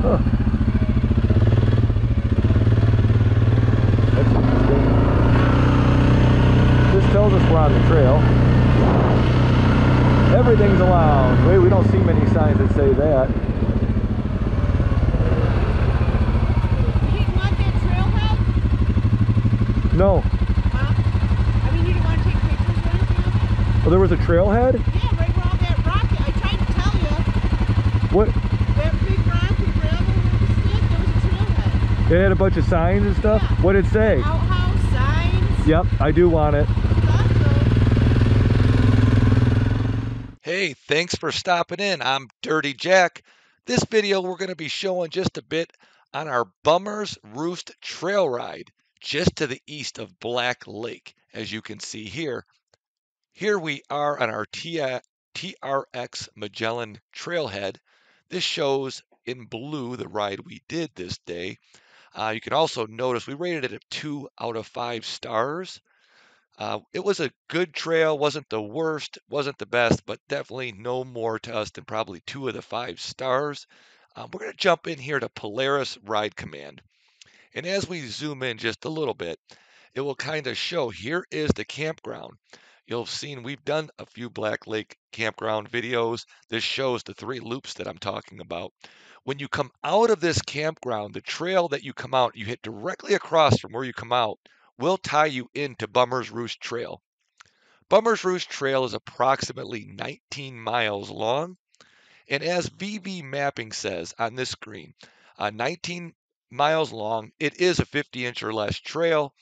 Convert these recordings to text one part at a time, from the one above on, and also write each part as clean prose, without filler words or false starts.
Huh. That's interesting. This tells us we're on the trail. Everything's allowed. Wait, we don't see many signs that say that. You didn't want that trailhead? No. Huh? I mean, you didn't want to take pictures or anything of it? Oh, there was a trailhead? Yeah, right where all that rock. I tried to tell you. What? That big rock and gravel where we stood, there was a trailhead. It had a bunch of signs and stuff? Yeah. What did it say? Outhouse, signs. Yep, I do want it. Hey, thanks for stopping in. I'm Dirty Jack. This video we're going to be showing just a bit on our Bummer's Roost trail ride just to the east of Black Lake. As you can see here, we are on our TRX Magellan trailhead. This shows in blue the ride we did this day. You can also notice we rated it a 2 out of 5 stars. It was a good trail, wasn't the worst, wasn't the best, but definitely no more to us than probably 2 of the 5 stars. We're going to jump in here to Polaris Ride Command. And as we zoom in just a little bit, it will kind of show here is the campground. You'll have seen we've done a few Black Lake campground videos. This shows the 3 loops that I'm talking about. When you come out of this campground, the trail that you come out, you hit directly across from where you come out, will tie you into Bummer's Roost Trail. Bummer's Roost Trail is approximately 19 miles long, and as VV mapping says on this screen, 19 miles long, it is a 50-inch or less trail,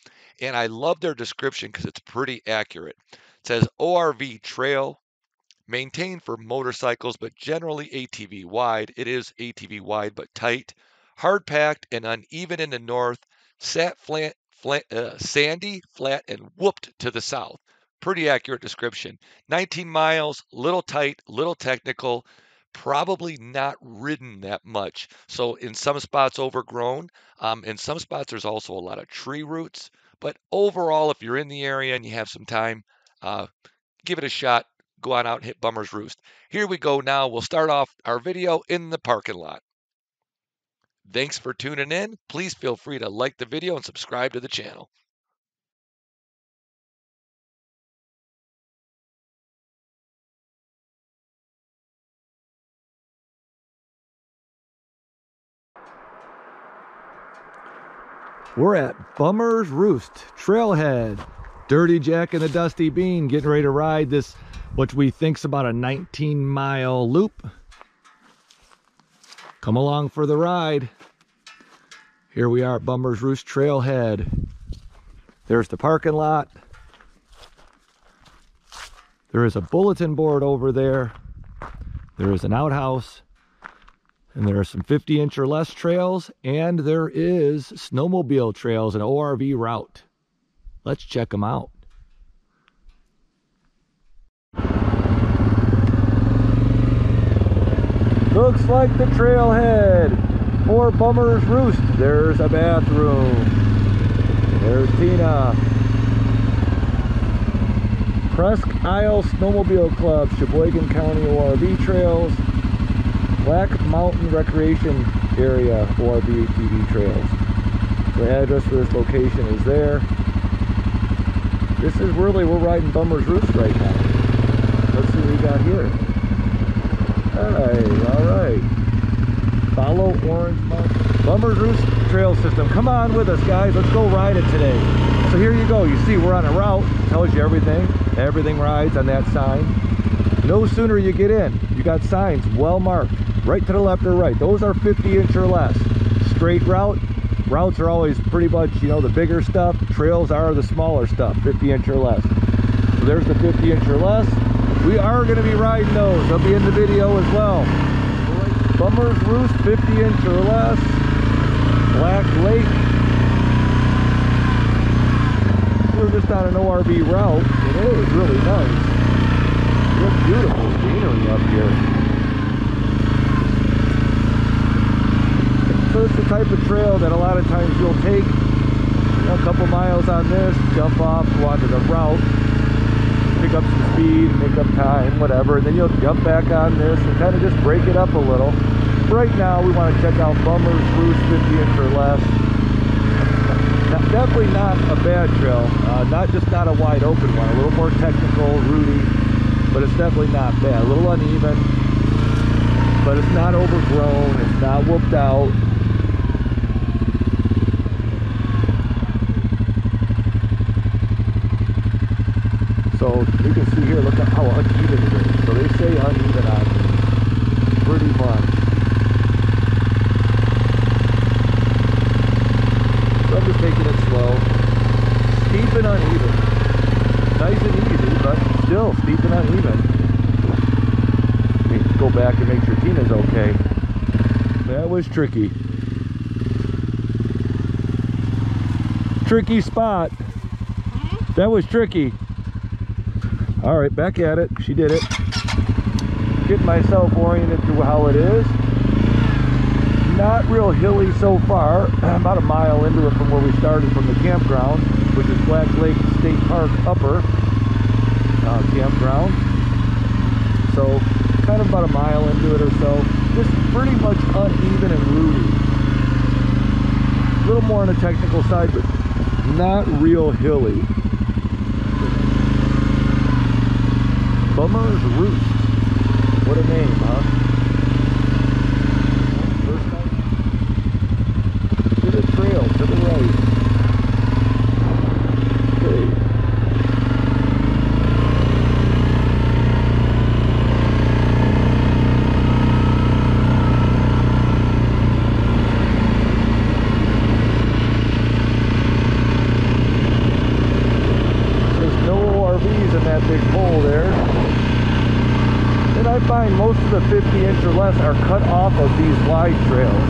and I love their description because it's pretty accurate. It says ORV trail, maintained for motorcycles, but generally ATV wide. It is ATV wide, but tight, hard packed, and uneven in the north, sandy, flat, and whooped to the south. Pretty accurate description. 19 miles, little tight, little technical, probably not ridden that much. So in some spots overgrown. In some spots there's also a lot of tree roots. But overall, if you're in the area and you have some time, give it a shot. Go on out and hit Bummer's Roost. Here we go now. We'll start off our video in the parking lot. Thanks for tuning in. Please feel free to like the video and subscribe to the channel. We're at Bummer's Roost Trailhead. Dirty Jack and the Dusty Bean getting ready to ride this, what we think's about a 19-mile loop. Come along for the ride. Here we are at Bummer's Roost Trailhead. There's the parking lot. There is a bulletin board over there. There is an outhouse. And there are some 50-inch or less trails. And there is snowmobile trails and ORV route. Let's check them out. Looks like the trailhead for Bummer's Roost. There's a bathroom. There's Tina. Presque Isle Snowmobile Club, Sheboygan County ORV Trails, Black Mountain Recreation Area ORV ATV Trails. The address for this location is there. This is really, we're riding Bummer's Roost right now. Let's see what we got here. All right. Follow Orange Mountain. Bummer's Roost Trail System. Come on with us, guys. Let's go ride it today. So here you go. You see we're on a route. It tells you everything. Everything rides on that sign. No sooner you get in, you got signs well marked. Right to the left or right. Those are 50-inch or less. Straight route. Routes are always pretty much, you know, the bigger stuff. Trails are the smaller stuff, 50-inch or less. So there's the 50-inch or less. We are going to be riding those. They'll be in the video as well. Bummer's Roost, 50-inch or less. Black Lake. We're just on an ORV route, and it is really nice. Real beautiful scenery up here. So it's the type of trail that a lot of times you'll take, you know, a couple miles on this, jump off, go onto the route, pick up some speed, make up time, whatever, and then you'll jump back on this and kind of just break it up a little. right now we want to check out Bummer's Roost 50 inch or less. Definitely not a bad trail, not a wide open one, a little more technical, rooty, but it's definitely not bad. A little uneven, but it's not overgrown, it's not whooped out. So you can see here, look at how uneven it is. So they say uneven on here, pretty much. So I'm just taking it slow. Steep and uneven. Nice and easy, but still steep and uneven. Let me go back and make sure Tina's okay. That was tricky. Tricky spot. That was tricky. All right, back at it. She did it. Getting myself oriented to how it is. Not real hilly so far. About a mile into it from where we started from the campground, which is Black Lake State Park Upper campground. So kind of about a mile into it or so. Just pretty much uneven and rooty. A little more on the technical side, but not real hilly. Bummer's Roost. What a name, huh? First time. To the trail, to the right. Okay. There's no ORVs in that big hole there. And I find most of the 50 inch or less are cut off of these wide trails.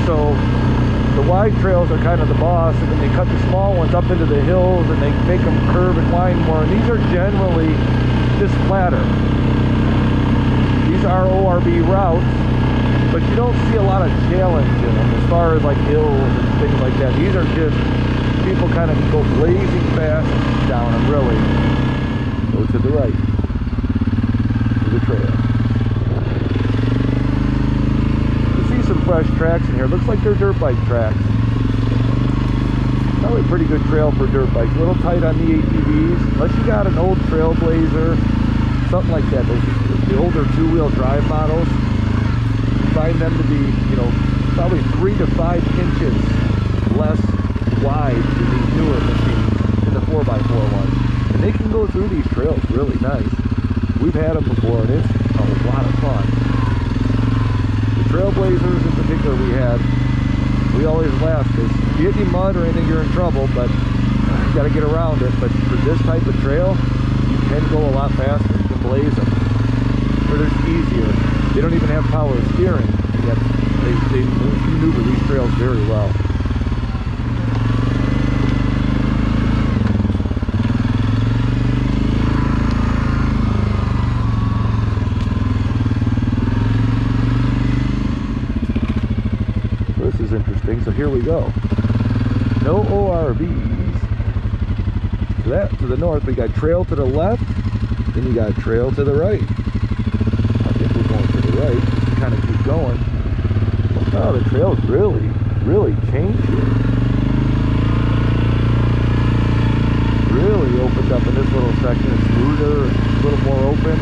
So the wide trails are kind of the boss, and then they cut the small ones up into the hills and they make them curve and wind more. And these are generally just flatter. These are ORV routes, but you don't see a lot of challenge in them as far as like hills and things like that. These are just people kind of go blazing fast down them, really. Go to the right. The trail. You see some fresh tracks in here. Looks like they're dirt bike tracks. Probably a pretty good trail for dirt bikes. A little tight on the ATVs, unless you got an old Trailblazer, something like that. Those the older two-wheel drive models. Find them to be, you know, probably 3 to 5 inches less wide than these newer machines in the 4x4 ones, and they can go through these trails really nice. We've had them before, and it's a lot of fun. The Trailblazers in particular we always laugh, because if you hit any mud or anything, you're in trouble, but you got to get around it. But for this type of trail, you can go a lot faster. You can blaze them. Or they're easier. They don't even have power steering, and yet they maneuver these trails very well. Interesting. So here we go. No ORVs. So that to the north, we got trail to the left, then you got trail to the right. I think we're going to the right. Just kind of keep going. Oh, the trail's really changed here. Really opened up in this little section. It's smoother, a little more open.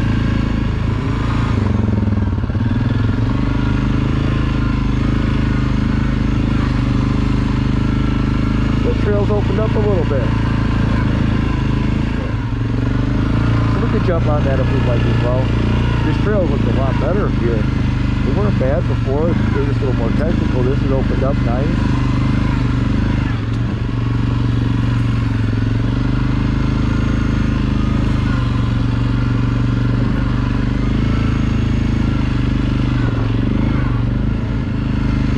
Trails opened up a little bit. So we could jump on that if we'd like as well. This trail looks a lot better here. They weren't bad before. They're just a little more technical. This has opened up nice.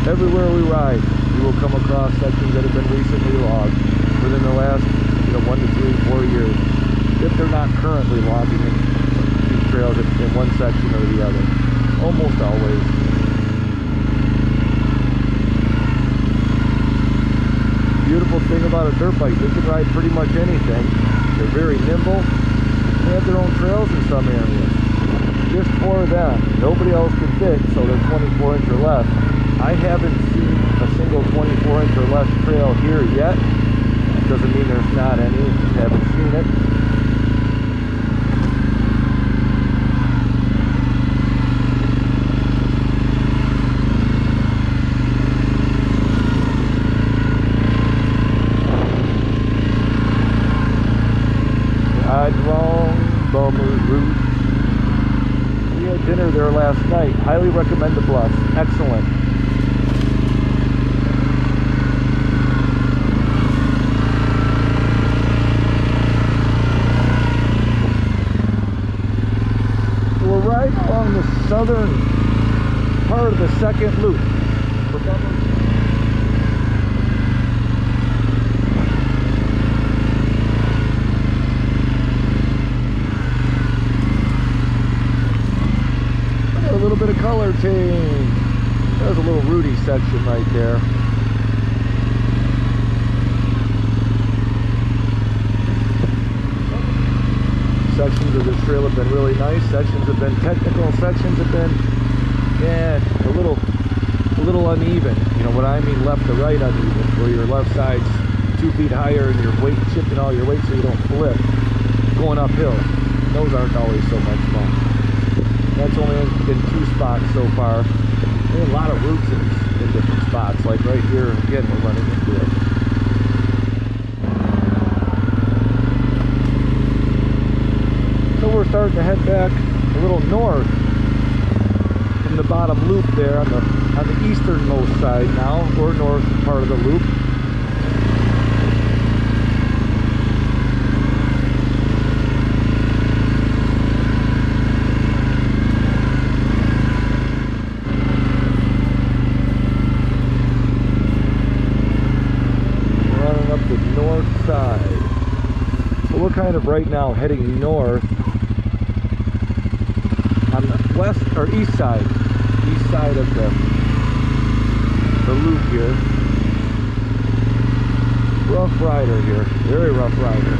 Everywhere we ride, we will come across sections that have been recently logged within the last 1 to 3, 4 years, if they're not currently logging these trails in one section or the other. Almost always. Beautiful thing about a dirt bike, they can ride pretty much anything. They're very nimble. They have their own trails in some areas. just for them. Nobody else can fit, so they're 24 inch or less. I haven't seen a single 24 inch or less trail here yet. Doesn't mean there's not any. Haven't seen it. Bummer's Roost. We had dinner there last night. Highly recommend the Bluff. Excellent. So we're right along the southern part of the second loop. A little bit of color change. There's a little Rudy section right there. Sections of this trail have been really nice. Sections have been technical. Sections have been, yeah, a little uneven. You know what I mean? Left to right uneven, where your left side's 2 feet higher and your weight shifting all your weight so you don't flip going uphill. Those aren't always so much fun. That's only in 2 spots so far. There's a lot of roots in different spots. Like right here, again, we're running into it. So we're starting to head back a little north from the bottom loop there on the easternmost side now, or north part of the loop. Kind of right now heading north on the west or east side of the loop here. Rough rider here, very rough rider.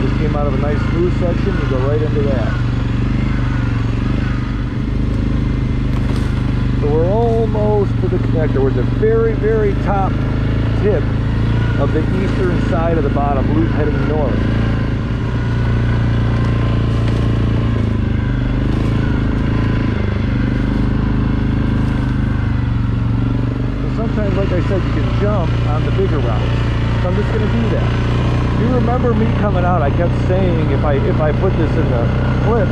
Just came out of a nice smooth section. You go right into that. So we're almost to the connector. We're at the very, very top tip of the eastern side of the bottom loop heading north. So sometimes, like I said, you can jump on the bigger routes. So I'm just going to do that. If you remember me coming out, I kept saying if I put this in the clip,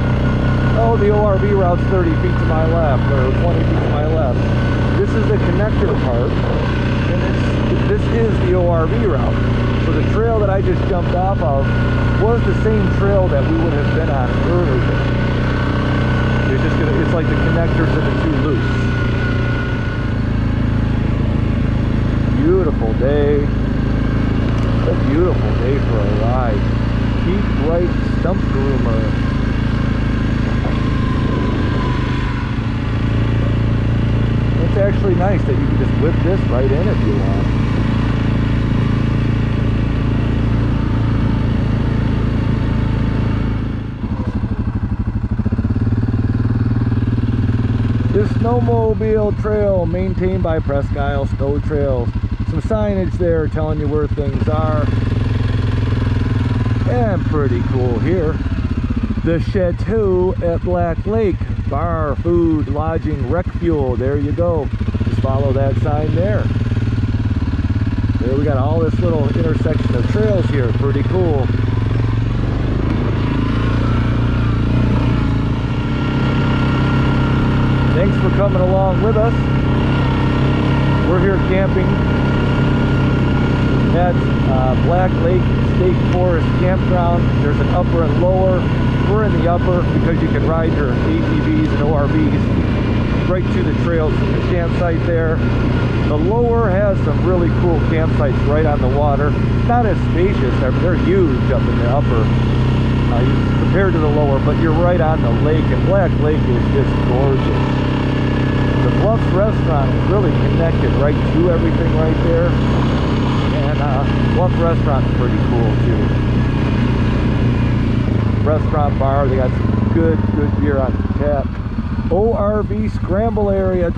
oh, the ORV route's 30 feet to my left or 20 feet to my left. This is the connector part. This is the ORV route. So the trail that I just jumped off of was the same trail that we would have been on earlier. It's like the connector to the 2 loops. Beautiful day. A beautiful day for a ride. Deep right stump groomer. It's actually nice that you can just whip this right in if you want. This snowmobile trail maintained by Presque Isle Snow Trails. Some signage there telling you where things are. And pretty cool here. The Chateau at Black Lake. Bar, food, lodging, rec fuel. There you go. Just follow that sign there. There we got all this little intersection of trails here. Pretty cool. Thanks for coming along with us. We're here camping at Black Lake State Forest Campground. There's an upper and lower. We're in the upper because you can ride your ATVs and ORVs right to the trails from the campsite there. The lower has some really cool campsites right on the water. Not as spacious, they're huge up in the upper compared to the lower, but you're right on the lake, and Black Lake is just gorgeous. The Bluff restaurant is really connected right to everything right there, and Bluff restaurant's pretty cool too. Restaurant bar, they got some good gear on tap. ORV Scramble Area,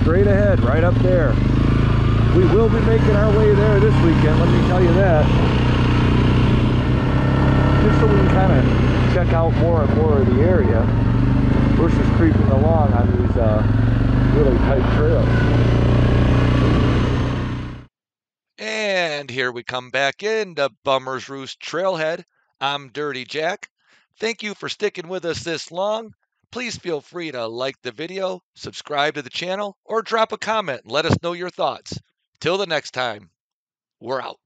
straight ahead, right up there. We will be making our way there this weekend, let me tell you that. Just so we can kind of check out more and more of the area versus creeping along on these really tight trails. And here we come back into Bummer's Roost Trailhead. I'm Dirty Jack. Thank you for sticking with us this long. Please feel free to like the video, subscribe to the channel, or drop a comment and let us know your thoughts. Till the next time, we're out.